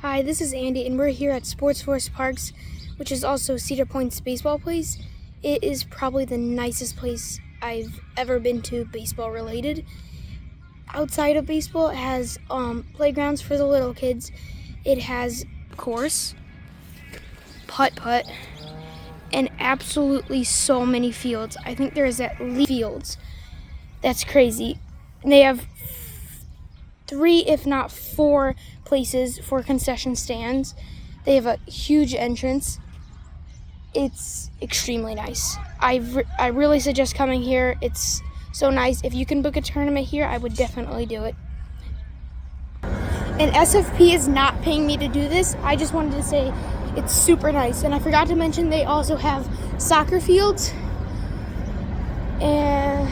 Hi, this is Andy, and we're here at Sports Force Parks, which is also Cedar Point's baseball place. It is probably the nicest place I've ever been to baseball related. Outside of baseball, it has playgrounds for the little kids. It has course, putt-putt, and absolutely so many fields. I think there's at least fields. That's crazy. And they have 3, if not 4, places for concession stands. They have a huge entrance. It's extremely nice. I really suggest coming here. It's so nice. If you can book a tournament here, I would definitely do it. And SFP is not paying me to do this. I just wanted to say it's super nice. And I forgot to mention they also have soccer fields and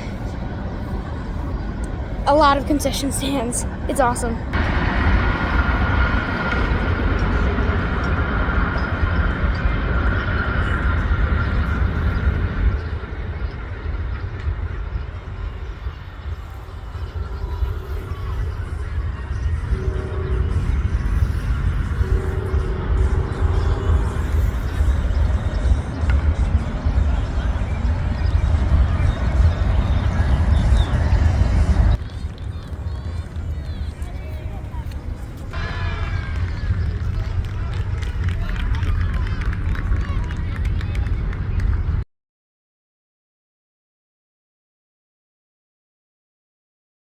a lot of concession stands. It's awesome.